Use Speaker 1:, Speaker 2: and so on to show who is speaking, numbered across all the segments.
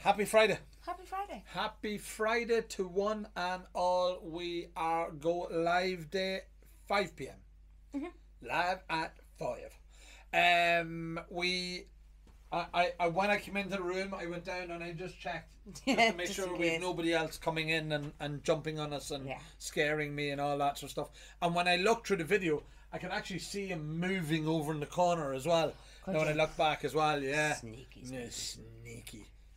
Speaker 1: Happy Friday.
Speaker 2: Happy Friday.
Speaker 1: Happy Friday to one and all. We are go live day 5 p.m. Live at 5. I when I came into the room, I went down and I just checked just to make sure we have nobody else coming in and jumping on us and scaring me and all that sort of stuff. And when I looked through the video, I can actually see him moving over in the corner as well. Now when I look back as well,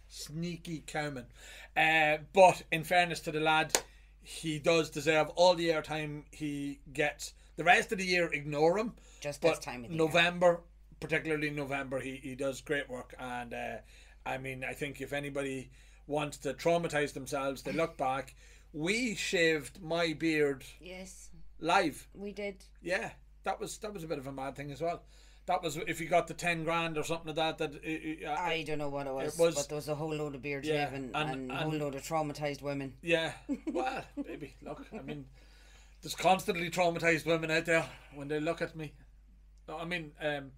Speaker 1: sneaky cowman. But in fairness to the lad, he does deserve all the airtime he gets. The rest of the year, ignore him.
Speaker 2: Just this time of the
Speaker 1: November, particularly November, he does great work. And I mean, I think if anybody wants to traumatise themselves, they look back. We shaved my beard.
Speaker 2: Yes.
Speaker 1: Live.
Speaker 2: We did.
Speaker 1: Yeah, that was a bit of a mad thing as well. That was if you got the 10 grand or something like that.
Speaker 2: I don't know what it was, but there was a whole load of beard shaving and a whole load of traumatised women.
Speaker 1: Yeah, well, baby, look, I mean, there's constantly traumatised women out there when they look at me. No, I mean,
Speaker 2: I'll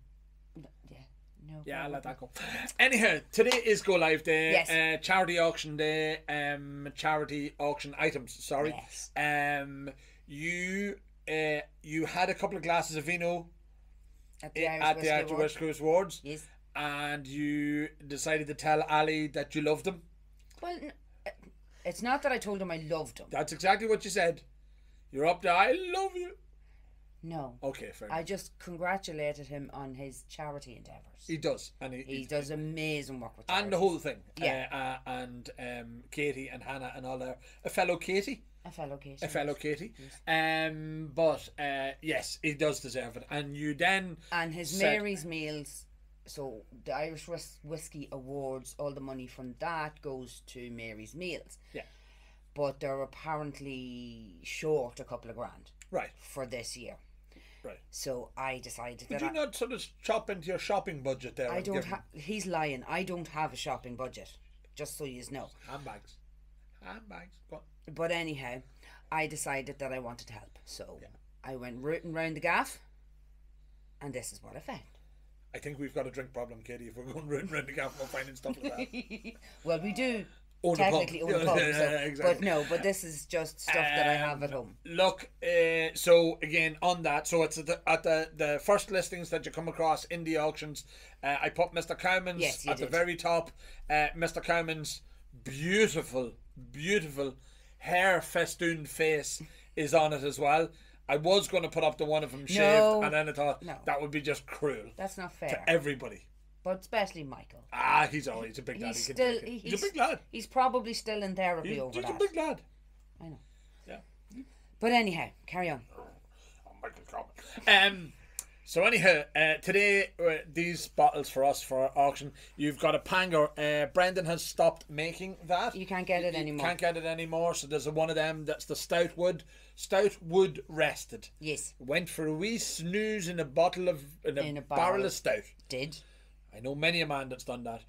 Speaker 1: let that go. Anyhow, today is Go Live Day.
Speaker 2: Yes.
Speaker 1: Charity auction day. Charity auction items. Sorry.
Speaker 2: Yes.
Speaker 1: You had a couple of glasses of vino
Speaker 2: At the
Speaker 1: Irish Whiskey Awards.
Speaker 2: Yes.
Speaker 1: And you decided to tell Ali that you loved him.
Speaker 2: Well, it's not that I told him I loved him.
Speaker 1: That's exactly what you said. You're up there. I love you.
Speaker 2: No.
Speaker 1: Okay, fair enough.
Speaker 2: I just congratulated him on his charity endeavours.
Speaker 1: He does, and
Speaker 2: he does amazing work with charities.
Speaker 1: and the whole thing.
Speaker 2: Yeah.
Speaker 1: And Katie and Hannah and all that. A fellow Katie.
Speaker 2: A fellow Katie.
Speaker 1: A fellow Katie.
Speaker 2: Yes.
Speaker 1: But yes, he does deserve it. And you then
Speaker 2: and his Mary's Meals. So the Irish Whiskey Awards, all the money from that goes to Mary's Meals.
Speaker 1: Yeah.
Speaker 2: But they're apparently short a couple of grand.
Speaker 1: Right.
Speaker 2: For this year.
Speaker 1: Right.
Speaker 2: So I decided
Speaker 1: Did you not sort of chop into your shopping budget there?
Speaker 2: I don't have. He's lying. I don't have a shopping budget. Just so you know.
Speaker 1: Handbags. Go on.
Speaker 2: But anyhow, I decided that I wanted to help. So I went rooting round the gaff, and this is what I found.
Speaker 1: I think we've got a drink problem, Katie. If we're going rooting round the gaff, we're finding stuff like that.
Speaker 2: Well, we do.
Speaker 1: Own
Speaker 2: technically own a pub,
Speaker 1: exactly.
Speaker 2: but this is just stuff that I have at home.
Speaker 1: Look, so again on that, so it's at the first listings that you come across in the auctions. I put Mr. Cowman's at the very top. Mr. Cowman's beautiful hair festooned face is on it as well. I was going to put up the one of him shaved, and then I thought that would be just cruel.
Speaker 2: That's not fair
Speaker 1: to everybody.
Speaker 2: But especially Michael.
Speaker 1: He's always a big lad. He's
Speaker 2: a big lad. He's probably still in therapy over that.
Speaker 1: He's a big lad.
Speaker 2: I know.
Speaker 1: Yeah.
Speaker 2: But anyhow, carry on.
Speaker 1: Oh, Michael. So anyhow, today these bottles for us for our auction. You've got a Panger. Brendan has stopped making that.
Speaker 2: You can't get it anymore.
Speaker 1: Can't get it anymore. So there's one of them. That's the Stout Wood rested.
Speaker 2: Yes.
Speaker 1: Went for a wee snooze in a barrel of stout.
Speaker 2: Did.
Speaker 1: I know many a man that's done that.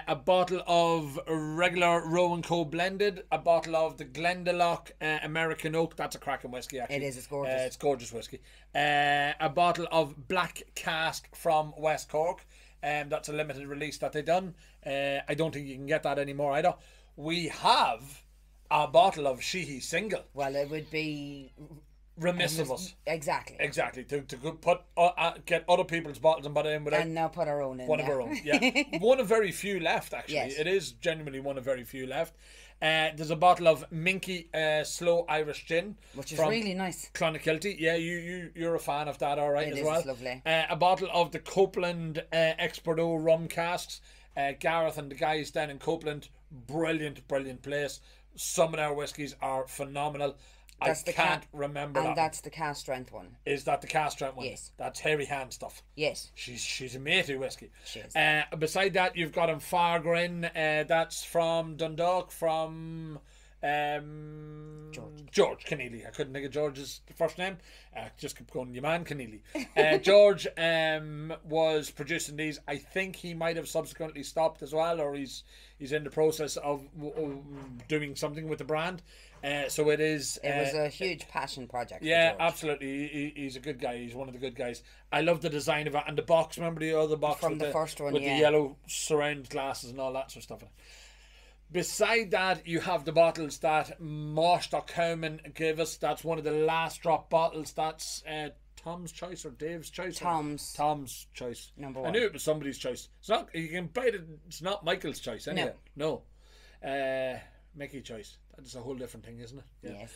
Speaker 1: A bottle of regular Rowan Co blended. A bottle of the Glendalough American Oak. That's a cracking whiskey, actually.
Speaker 2: It is. It's gorgeous.
Speaker 1: It's gorgeous whiskey. A bottle of Black Cask from West Cork. That's a limited release that they done. I don't think you can get that anymore either. We have a bottle of Sheehy Single.
Speaker 2: Well, it would be
Speaker 1: remiss of us.
Speaker 2: Exactly.
Speaker 1: To put get other people's bottles and put it in without
Speaker 2: and now put our own in.
Speaker 1: One of our own. Yeah. One of very few left, actually.
Speaker 2: Yes.
Speaker 1: It is genuinely one of very few left. There's a bottle of Minky Slow Irish Gin,
Speaker 2: which is really nice.
Speaker 1: Clonakilty. Yeah, you're a fan of that, all right, as well.
Speaker 2: It's lovely.
Speaker 1: A bottle of the Copeland Experto rum casks. Gareth and the guys down in Copeland, brilliant place. Some of their whiskies are phenomenal. I can't remember that.
Speaker 2: And that's the cast strength one.
Speaker 1: Is that the cast strength one?
Speaker 2: Yes.
Speaker 1: That's hairy hand stuff.
Speaker 2: Yes.
Speaker 1: She's a matey whiskey.
Speaker 2: She is.
Speaker 1: Beside that, you've got Fargrin. That's from Dundalk, from George Keneally. I couldn't think of George's first name. Just kept going, your man Keneally. George was producing these. I think he might have subsequently stopped as well, or he's in the process of doing something with the brand. So it is.
Speaker 2: It was a huge passion project.
Speaker 1: Yeah, absolutely. He's a good guy. He's one of the good guys. I love the design of it and the box. Remember the other box
Speaker 2: from the first one,
Speaker 1: with the yellow surround glasses and all that sort of stuff. Beside that, you have the bottles that Master Cowman gave us. That's one of the last drop bottles. That's Tom's choice or Dave's choice? Tom's choice.
Speaker 2: Number one.
Speaker 1: I knew it was somebody's choice. It's not. You can buy it. It's not Michael's choice anyway. No. Mickey choice. That's a whole different thing, isn't it?
Speaker 2: Yes.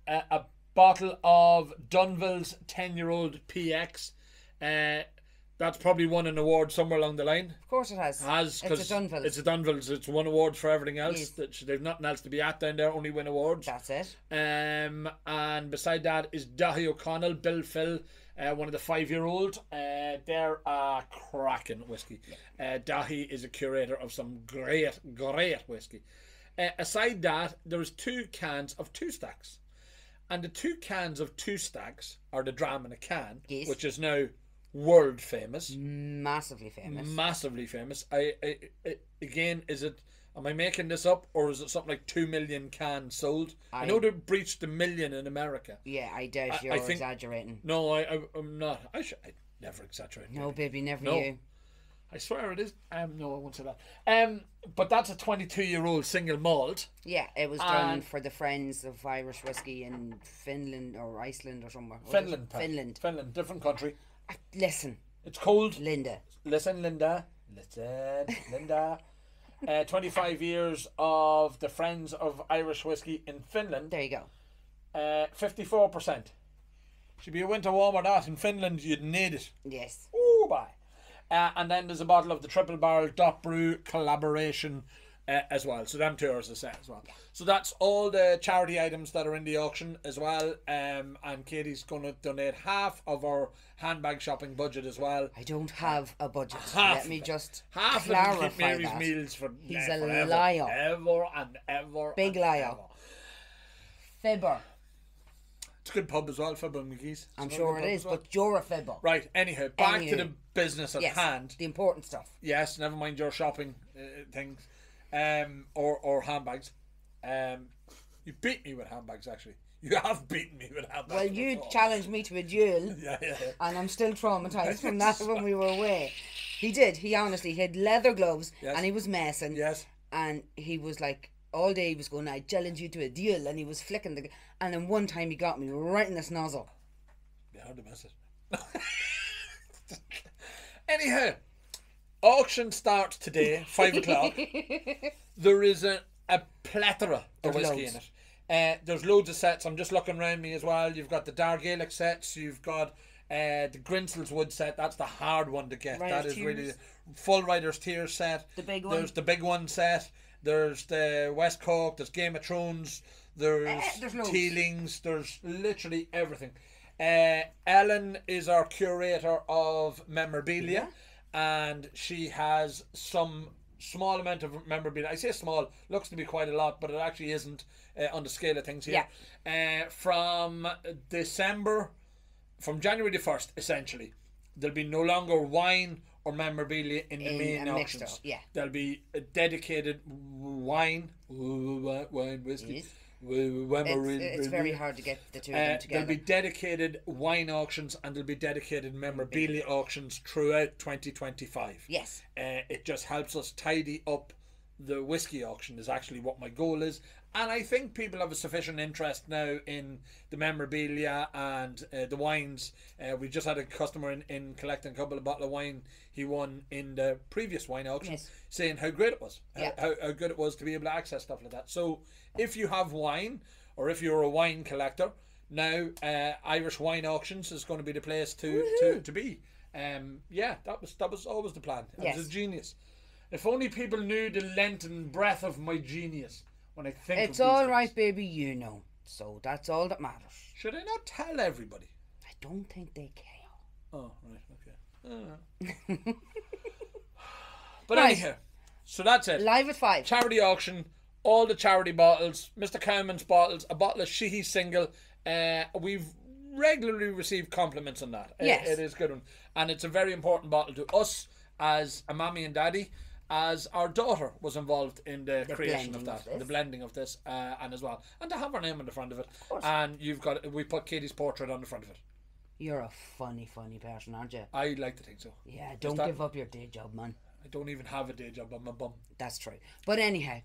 Speaker 1: A bottle of Dunville's 10-year-old PX. That's probably won an award somewhere along the line.
Speaker 2: Of course it has.
Speaker 1: It's a Dunville's. It's a Dunville's. It's won awards for everything else. Yes. They've nothing else to be at down there, only win awards.
Speaker 2: That's it.
Speaker 1: And beside that is Daithí O'Connell, Bill Phil, one of the 5-year-old. They're a cracking whiskey. Daithí is a curator of some great whiskey. Aside that, there's 2 cans of 2 stacks. And the 2 cans of 2 stacks are the Dram in a Can, which is now world famous,
Speaker 2: massively famous.
Speaker 1: I again, am I making this up, or is it something like 2 million cans sold? I know they breached 1 million in America.
Speaker 2: Yeah, I doubt you're exaggerating.
Speaker 1: No, I'm not. I never exaggerate.
Speaker 2: No, baby, never you.
Speaker 1: I swear it is. No, I won't say that. But that's a 22-year-old single malt.
Speaker 2: Yeah, it was done for the Friends of Irish Whiskey in Finland or Iceland or somewhere.
Speaker 1: Finland, different country.
Speaker 2: Listen.
Speaker 1: It's cold.
Speaker 2: Linda.
Speaker 1: Listen, Linda. 25 years of the Friends of Irish Whiskey in Finland.
Speaker 2: There you go.
Speaker 1: 54%. Should be a winter warmer that in Finland. You'd need it.
Speaker 2: Yes.
Speaker 1: Ooh, bye. And then there's a bottle of the Triple Barrel Dot Brew collaboration as well. So them 2 are as I said as well. Yeah. So that's all the charity items that are in the auction as well. And Katie's going to donate half of our handbag shopping budget as well.
Speaker 2: I don't have a budget. Let me just clarify
Speaker 1: of Mary's
Speaker 2: that.
Speaker 1: Meals for
Speaker 2: He's
Speaker 1: a
Speaker 2: liar.
Speaker 1: Ever and ever.
Speaker 2: Big
Speaker 1: and
Speaker 2: liar.
Speaker 1: Ever.
Speaker 2: Fibber.
Speaker 1: It's a good pub as well, Fibber and McGee's.
Speaker 2: I'm sure it is, but you're a fibber.
Speaker 1: Right, anyhow, back to the business at hand.
Speaker 2: The important stuff.
Speaker 1: Yes, never mind your shopping things. Or handbags. You beat me with handbags, actually. You have beaten me with handbags.
Speaker 2: Well, you challenged me to a duel.
Speaker 1: Yeah.
Speaker 2: And I'm still traumatised from that when we were away. He did. He honestly had leather gloves and he was messing.
Speaker 1: Yes.
Speaker 2: And he was like, all day he was going, I challenge you to a duel. And he was flicking the... And then one time he got me right in the snozzle.
Speaker 1: Yeah, hard to miss it. Anyhow, auction starts today, 5 o'clock. There is a plethora of whiskey in it. There's loads of sets. I'm just looking around me as well. You've got the Dargaelic sets. You've got the Grinsel's Wood set. That's the hard one to get. That is really full Riders Tiers set.
Speaker 2: The big one.
Speaker 1: There's the big one set. There's the West Cork. There's Game of Thrones. There's Teelings. There's literally everything. Ellen is our curator of memorabilia, and she has some small amount of memorabilia. I say small, looks to be quite a lot, but it actually isn't on the scale of things here. From January the 1st, essentially, there'll be no longer wine or memorabilia in the main auctions. There'll be a dedicated wine, whiskey.
Speaker 2: Yes. It's very hard to get the two of them together.
Speaker 1: There'll be dedicated wine auctions and there'll be dedicated memorabilia auctions throughout 2025.
Speaker 2: Yes.
Speaker 1: It just helps us tidy up the whiskey auction is actually what my goal is. And I think people have a sufficient interest now in the memorabilia and the wines. We just had a customer in collecting a couple of bottles of wine he won in the previous wine auction, saying how great it was, how good it was to be able to access stuff like that. So if you have wine or if you're a wine collector, now Irish Wine Auctions is going to be the place to be. That was always the plan. It was a genius. If only people knew the length and breadth of my genius. When I think
Speaker 2: it's all right, baby, you know. So that's all that matters.
Speaker 1: Should I not tell everybody?
Speaker 2: I don't think they care.
Speaker 1: Oh, right, okay. But anyhow, so that's it.
Speaker 2: Live at 5.
Speaker 1: Charity auction, all the charity bottles, Mr. Cowman's bottles, a bottle of Sheehy Single. We've regularly received compliments on that.
Speaker 2: Yes.
Speaker 1: It is a good one. And it's a very important bottle to us as a mommy and daddy, as our daughter was involved in the creation of that, the blending of this, and as well, and to have her name on the front of it.
Speaker 2: Of course.
Speaker 1: And we put Katie's portrait on the front of it.
Speaker 2: You're a funny person, aren't you?
Speaker 1: I like to think so.
Speaker 2: Yeah, don't give up your day job, man.
Speaker 1: I don't even have a day job. I'm a bum.
Speaker 2: That's true. But anyhow,